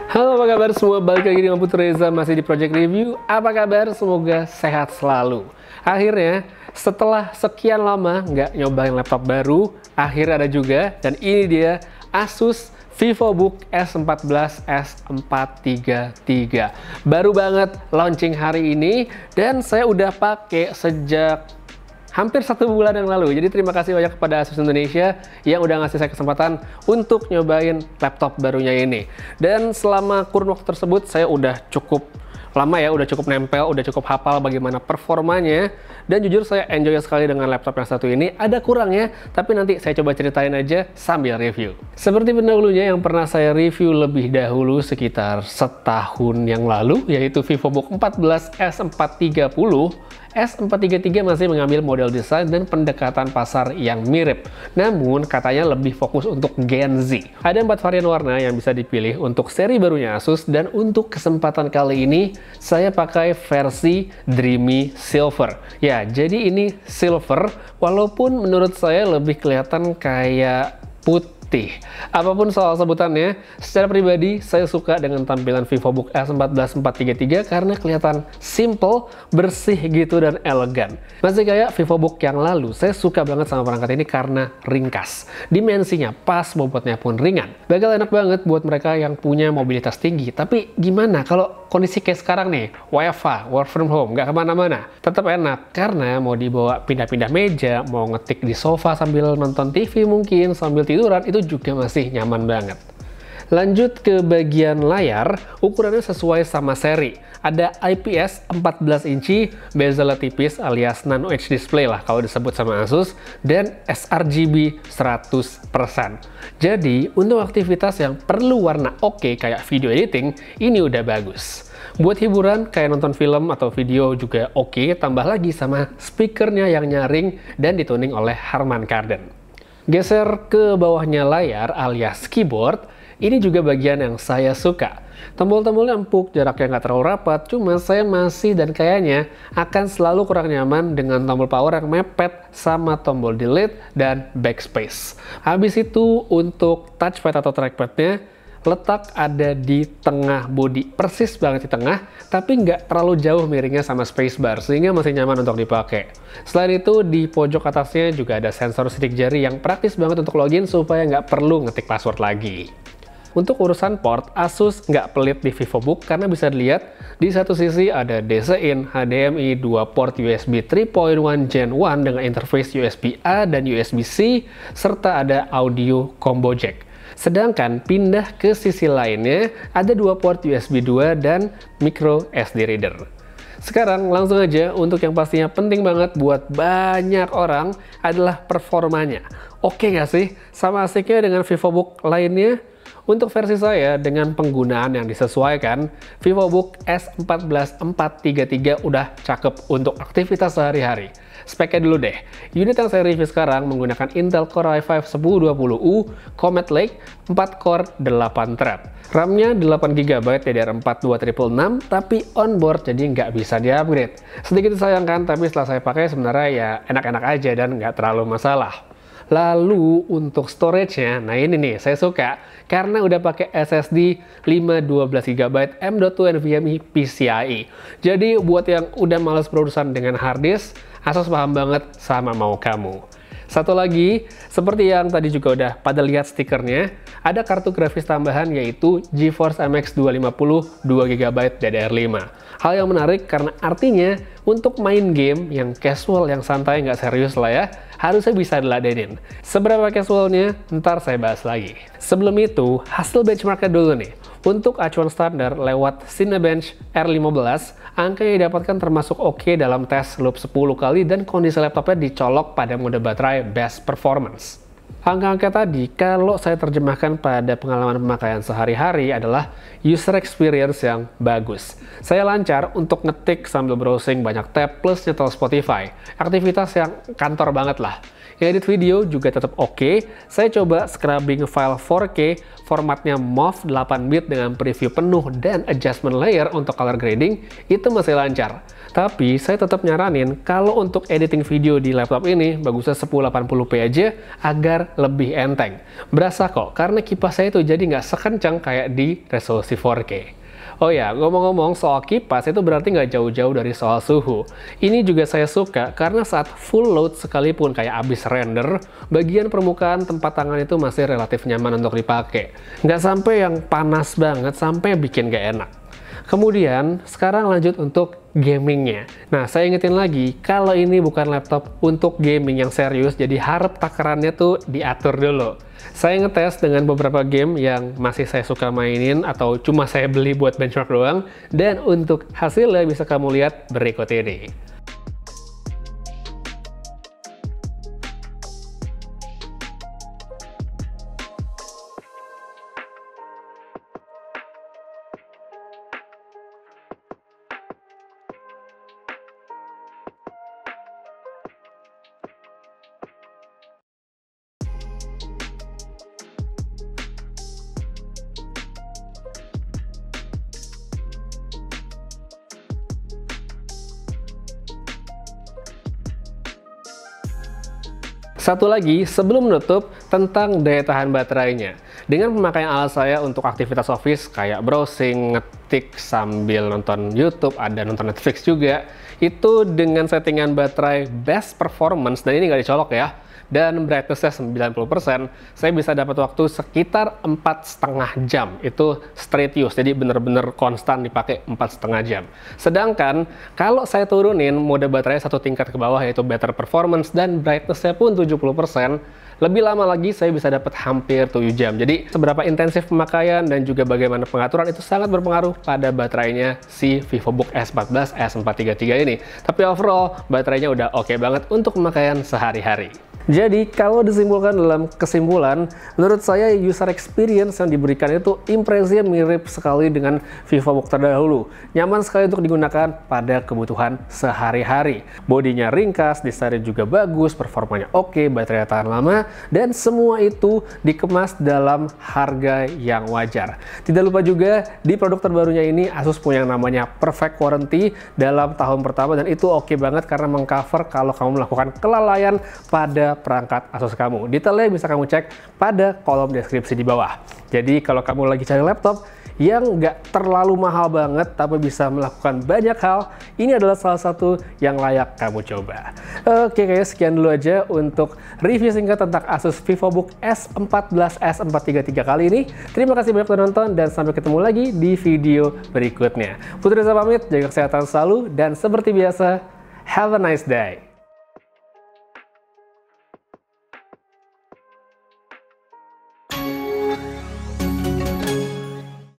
Halo, apa kabar semua? Balik lagi dengan Putu Reza, masih di Project Review. Apa kabar? Semoga sehat selalu. Akhirnya, setelah sekian lama nggak nyobain laptop baru, akhirnya ada juga. Dan ini dia, Asus VivoBook S14 S433. Baru banget launching hari ini, dan saya udah pakai sejak hampir 1 bulan yang lalu. Jadi terima kasih banyak kepada Asus Indonesia yang udah ngasih saya kesempatan untuk nyobain laptop barunya ini. Dan selama kurun waktu tersebut saya udah cukup lama ya, udah cukup nempel, udah cukup hafal bagaimana performanya. Dan jujur saya enjoy sekali dengan laptop yang satu ini. Ada kurangnya, tapi nanti saya coba ceritain aja sambil review. Seperti pendahulunya yang pernah saya review lebih dahulu sekitar setahun yang lalu, yaitu VivoBook 14 S430. S433 masih mengambil model desain dan pendekatan pasar yang mirip. Namun, katanya lebih fokus untuk Gen Z. Ada 4 varian warna yang bisa dipilih untuk seri barunya Asus, dan untuk kesempatan kali ini, saya pakai versi Dreamy Silver. Ya, jadi ini silver, walaupun menurut saya lebih kelihatan kayak putih. Apapun soal sebutannya, secara pribadi saya suka dengan tampilan VivoBook S14 433 karena kelihatan simple, bersih gitu, dan elegan. Masih kayak VivoBook yang lalu, saya suka banget sama perangkat ini karena ringkas. Dimensinya pas, bobotnya pun ringan. Bakal enak banget buat mereka yang punya mobilitas tinggi. Tapi gimana kalau kondisi kayak sekarang nih, WFH, work from home, nggak kemana-mana? Tetap enak, karena mau dibawa pindah-pindah meja, mau ngetik di sofa sambil nonton TV mungkin, sambil tiduran, itu juga masih nyaman banget. Lanjut ke bagian layar, ukurannya sesuai sama seri. Ada IPS 14 inci, bezelnya tipis alias Nano Edge display lah kalau disebut sama Asus, dan sRGB 100%. Jadi, untuk aktivitas yang perlu warna oke kayak video editing, ini udah bagus. Buat hiburan kayak nonton film atau video juga oke, tambah lagi sama speakernya yang nyaring dan dituning oleh Harman Kardon. Geser ke bawahnya layar alias keyboard, ini juga bagian yang saya suka. Tombol-tombolnya empuk, jaraknya nggak terlalu rapat, cuma saya masih dan kayaknya akan selalu kurang nyaman dengan tombol power yang mepet sama tombol delete dan backspace. Habis itu untuk touchpad atau trackpadnya, letak ada di tengah bodi, persis banget di tengah, tapi nggak terlalu jauh miringnya sama spacebar, sehingga masih nyaman untuk dipakai. Selain itu, di pojok atasnya juga ada sensor sidik jari yang praktis banget untuk login supaya nggak perlu ngetik password lagi. Untuk urusan port, Asus nggak pelit di VivoBook karena bisa dilihat di satu sisi ada DC-in, HDMI, 2 port USB 3.1 Gen 1 dengan interface USB-A dan USB-C, serta ada audio combo jack. Sedangkan pindah ke sisi lainnya, ada 2 port USB 2 dan micro SD reader. Sekarang langsung aja untuk yang pastinya penting banget buat banyak orang adalah performanya. Oke nggak sih? Sama asiknya dengan VivoBook lainnya? Untuk versi saya, dengan penggunaan yang disesuaikan, VivoBook S14 433 udah cakep untuk aktivitas sehari-hari. Speknya dulu deh. Unit yang saya review sekarang menggunakan Intel Core i5 1020U, Comet Lake, 4 core, 8 thread. RAM-nya 8GB DDR4 2666, tapi onboard jadi nggak bisa di-upgrade. Sedikit disayangkan, tapi setelah saya pakai sebenarnya ya enak-enak aja dan nggak terlalu masalah. Lalu untuk storage-nya, nah ini nih saya suka karena udah pakai SSD 512GB M.2 NVMe PCIe. Jadi buat yang udah males berurusan dengan hard disk, Asus paham banget sama mau kamu. Satu lagi, seperti yang tadi juga udah pada lihat stikernya, ada kartu grafis tambahan yaitu GeForce MX 250 2GB DDR5. Hal yang menarik karena artinya untuk main game yang casual, yang santai, nggak serius lah ya, harusnya bisa diladenin. Seberapa casualnya, ntar saya bahas lagi. Sebelum itu, hasil benchmarknya dulu nih. Untuk acuan standar lewat Cinebench R15, angka yang didapatkan termasuk oke dalam tes loop 10 kali dan kondisi laptopnya dicolok pada mode baterai best performance. Angka-angka tadi, kalau saya terjemahkan pada pengalaman pemakaian sehari-hari adalah user experience yang bagus. Saya lancar untuk ngetik sambil browsing banyak tab plus nyetel Spotify. Aktivitas yang kantor banget lah. Edit video juga tetap oke. Saya coba scrubbing file 4K, formatnya MOV 8-bit dengan preview penuh dan adjustment layer untuk color grading, itu masih lancar. Tapi saya tetap nyaranin kalau untuk editing video di laptop ini bagusnya 1080p aja agar lebih enteng. Berasa kok, karena kipas saya itu jadi nggak sekencang kayak di resolusi 4K. Oh ya, ngomong-ngomong soal kipas itu berarti nggak jauh-jauh dari soal suhu. Ini juga saya suka karena saat full load sekalipun kayak abis render, bagian permukaan tempat tangan itu masih relatif nyaman untuk dipakai. Nggak sampai yang panas banget sampai bikin nggak enak. Kemudian, sekarang lanjut untuk gamingnya. Nah, saya ingetin lagi, kalau ini bukan laptop untuk gaming yang serius, jadi harap takarannya tuh diatur dulu. Saya ngetes dengan beberapa game yang masih saya suka mainin atau cuma saya beli buat benchmark doang, dan untuk hasilnya bisa kamu lihat berikut ini. Satu lagi, sebelum menutup, tentang daya tahan baterainya. Dengan pemakaian alat saya untuk aktivitas office, kayak browsing, ngetik sambil nonton YouTube, ada nonton Netflix juga, itu dengan settingan baterai best performance, dan ini nggak dicolok ya, dan brightness-nya 90%, saya bisa dapat waktu sekitar 4,5 jam. Itu straight use, jadi bener-bener konstan dipakai 4,5 jam. Sedangkan, kalau saya turunin mode baterai satu tingkat ke bawah, yaitu better performance, dan brightness-nya pun 70%, lebih lama lagi saya bisa dapat hampir 7 jam. Jadi, seberapa intensif pemakaian dan juga bagaimana pengaturan itu sangat berpengaruh pada baterainya si VivoBook S14 S433 ini. Tapi overall, baterainya udah oke banget untuk pemakaian sehari-hari. Jadi, kalau disimpulkan dalam kesimpulan, menurut saya user experience yang diberikan itu impresinya mirip sekali dengan VivoBook terdahulu. Nyaman sekali untuk digunakan pada kebutuhan sehari-hari. Bodinya ringkas, desainnya juga bagus, performanya oke, baterainya tahan lama, dan semua itu dikemas dalam harga yang wajar. Tidak lupa juga, di produk terbarunya ini Asus punya yang namanya Perfect Warranty dalam tahun pertama, dan itu oke banget karena mengcover kalau kamu melakukan kelalaian pada perangkat Asus kamu. Detailnya bisa kamu cek pada kolom deskripsi di bawah. Jadi kalau kamu lagi cari laptop yang nggak terlalu mahal banget tapi bisa melakukan banyak hal, ini adalah salah satu yang layak kamu coba. Oke guys, sekian dulu aja untuk review singkat tentang Asus VivoBook S14 S433 kali ini. Terima kasih banyak telah nonton dan sampai ketemu lagi di video berikutnya. Putri Reza pamit, jaga kesehatan selalu, dan seperti biasa, have a nice day.